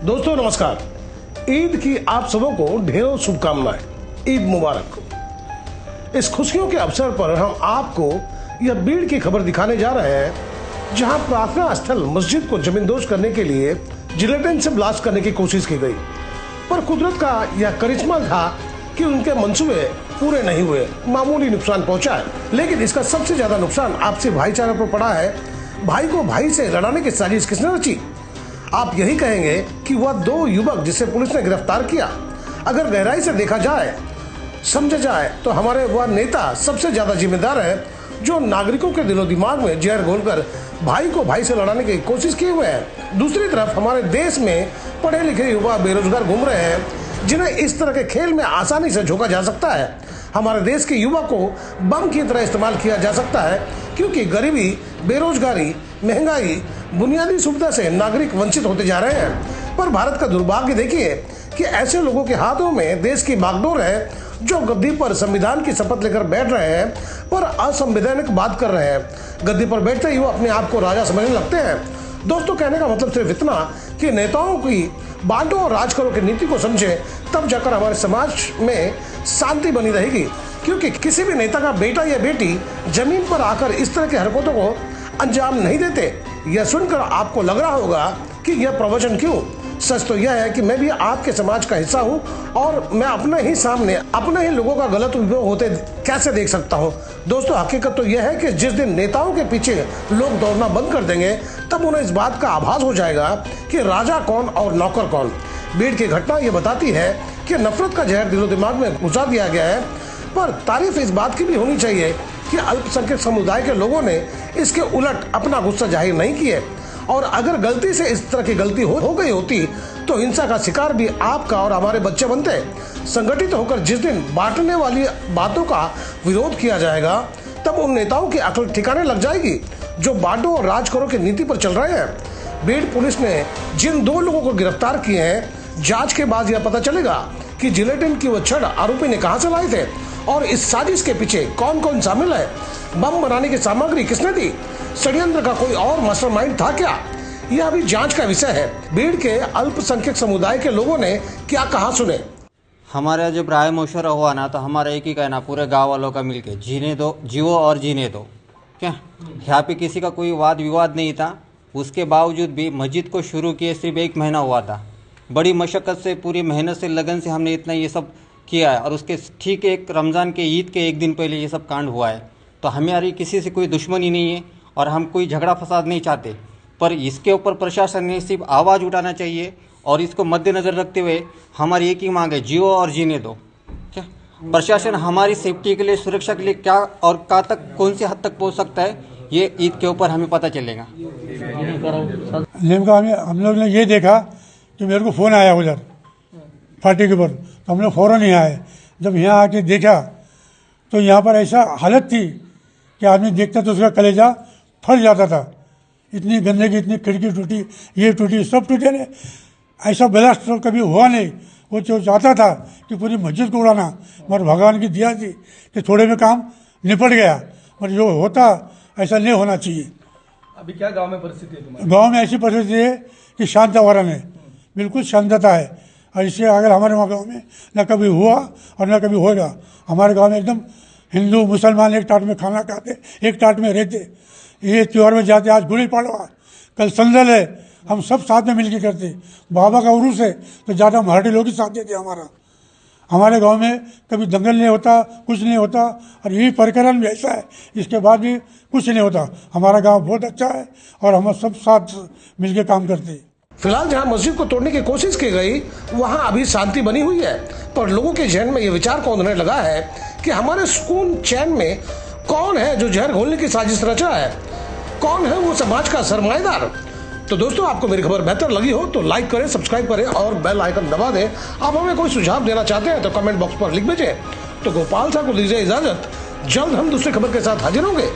दोस्तों नमस्कार। ईद की आप सबों को ढेरों शुभकामनाएं। ईद मुबारक। इस खुशियों के अवसर पर हम आपको यह भीड़ की खबर दिखाने जा रहे हैं जहां प्रार्थना स्थल मस्जिद को जमींदोज करने के लिए जिलेटिन से ब्लास्ट करने की कोशिश की गई, पर कुदरत का यह करिश्मा था कि उनके मंसूबे पूरे नहीं हुए। मामूली नुकसान पहुंचा है, लेकिन इसका सबसे ज्यादा नुकसान आपसी भाईचारे पर पड़ा है। भाई को भाई से लड़ाने की साजिश किसने रची? आप यही कहेंगे कि वह दो युवक जिसे पुलिस ने गिरफ्तार किया, अगर गहराई से देखा जाए, समझा जाए तो हमारे वह नेता सबसे ज्यादा जिम्मेदार है जो नागरिकों के दिलो दिमाग में जहर घोलकर भाई को भाई से लड़ाने की कोशिश किए हुए हैं। दूसरी तरफ हमारे देश में पढ़े लिखे युवा बेरोजगार घूम रहे हैं जिन्हें इस तरह के खेल में आसानी से झोंका जा सकता है। हमारे देश के युवा को बम की तरह इस्तेमाल किया जा सकता है क्योंकि गरीबी, बेरोजगारी, महंगाई, बुनियादी सुविधा से नागरिक वंचित होते जा रहे हैं। पर भारत का दुर्भाग्य देखिए कि ऐसे लोगों के हाथों में देश की बागडोर है जो गद्दी पर संविधान की शपथ लेकर बैठ रहे हैं पर असंवैधानिक बात कर रहे हैं। गद्दी पर बैठते ही वो अपने आप को राजा समझने लगते हैं। दोस्तों, कहने का मतलब सिर्फ इतना कि नेताओं की बांटो और राज करो की नीति को समझे, तब जाकर हमारे समाज में शांति बनी रहेगी। क्योंकि किसी भी नेता का बेटा या बेटी जमीन पर आकर इस तरह की हरकतों को अंजाम नहीं देते। यह सुनकर आपको लग रहा होगा कि यह प्रवचन क्यों? सच तो यह है कि मैं भी आपके समाज का हिस्सा हूं और मैं अपने ही सामने अपने ही लोगों का गलत उपयोग होते कैसे देख सकता हूं। दोस्तों, हकीकत तो यह है कि जिस दिन नेताओं के पीछे लोग दौड़ना बंद कर देंगे तब उन्हें इस बात का आभास हो जाएगा कि राजा कौन और नौकर कौन। भीड़ की घटना यह बताती है कि नफरत का जहर दिलो दिमाग में घुसा दिया गया है, पर तारीफ इस बात की भी होनी चाहिए कि अल्पसंख्यक समुदाय के लोगों ने इसके उलट अपना गुस्सा जाहिर नहीं किए। और अगर गलती से इस तरह की गलती हो गई होती तो हिंसा का शिकार भी आपका और हमारे बच्चे बनते। संगठित होकर जिस दिन बांटने वाली बातों का विरोध किया जाएगा तब उन नेताओं की अकल ठिकाने लग जाएगी जो बांटो और राज करो की नीति पर चल रहे हैं। भीड़ पुलिस ने जिन दो लोगों को गिरफ्तार किए हैं, जांच के बाद यह पता चलेगा कि जिलेटिन की वह छड़ आरोपी ने कहां से लाए थे और इस साजिश के पीछे कौन कौन शामिल है। बम बनाने की सामग्री किसने दी? षड्यंत्र का कोई और मास्टरमाइंड था क्या? यह अभी जांच का विषय है। भीड़ के अल्पसंख्यक समुदाय के लोगों ने क्या कहा, सुने। हमारा जब राय मशवरा हुआ ना तो हमारा एक ही कहना पूरे गांव वालों का मिलके जीने दो, जियो और जीने दो। क्या यहाँ पे किसी का कोई वाद विवाद नहीं था। उसके बावजूद भी मस्जिद को शुरू किए सिर्फ 1 महीना हुआ था। बड़ी मशक्क़त से, पूरी मेहनत से, लगन से हमने इतना ये सब किया है और उसके ठीक एक रमज़ान के ईद के 1 दिन पहले ये सब कांड हुआ है। तो हमारी किसी से कोई दुश्मनी नहीं है और हम कोई झगड़ा फसाद नहीं चाहते, पर इसके ऊपर प्रशासन ने सिर्फ आवाज़ उठाना चाहिए और इसको मद्देनज़र रखते हुए हमारी एक ही मांग है, जियो और जीने दो। क्या प्रशासन हमारी सेफ्टी के लिए, सुरक्षा के लिए क्या और कहाँ तक, कौन सी हद तक पहुँच सकता है, ये ईद के ऊपर हमें पता चलेगा। हम लोग ने ये देखा कि मेरे को फ़ोन आया उधर पार्टी के ऊपर, तो हम लोग फ़ौरन यहाँ आए। जब यहाँ आके देखा तो यहाँ पर ऐसा हालत थी कि आदमी देखता तो उसका कलेजा फट जाता था। इतनी गंदगी, इतनी खिड़की टूटी, ये टूटी, सब टूटे ने। ऐसा ब्लास्ट तो कभी हुआ नहीं। वो जो चाहता था कि पूरी मस्जिद को उड़ाना, मगर भगवान की दिया थी कि थोड़े में काम निपट गया, पर जो होता ऐसा नहीं होना चाहिए। अभी क्या गांव में परिस्थिति है तुम्हारी? गांव में ऐसी परिस्थिति है कि शांत वातावरण है, बिल्कुल शांतता है। और इससे अगर हमारे गाँव में न कभी हुआ और न कभी होगा। हमारे गांव में एकदम हिंदू मुसलमान एक टाट में खाना खाते, एक टाट में रहते। ये त्योहार में जाते, आज गुड़ी पड़वा, कल संदल है, हम सब साथ में मिलकर करते। बाबा का उरूस है तो ज़्यादा मराठी लोग ही साथ देते हमारा। हमारे गांव में कभी दंगल नहीं होता, कुछ नहीं होता। और यही प्रकरण भी ऐसा है, इसके बाद भी कुछ नहीं होता। हमारा गांव बहुत अच्छा है और हम सब साथ मिलकर काम करते हैं। फिलहाल जहां मस्जिद को तोड़ने की कोशिश की गई वहां अभी शांति बनी हुई है, पर लोगों के जहन में यह विचार कौंधने लगा है कि हमारे सुकून चैन में कौन है जो जहर घोलने की साजिश रच रहा है, कौन है वो समाज का सरमाएदार। तो दोस्तों, आपको मेरी खबर बेहतर लगी हो तो लाइक करें, सब्सक्राइब करें और बेल आइकन दबा दें। आप हमें कोई सुझाव देना चाहते हैं तो कमेंट बॉक्स पर लिख भेजें। तो गोपाल साहब को दीजिए इजाजत। जल्द हम दूसरी खबर के साथ हाजिर होंगे।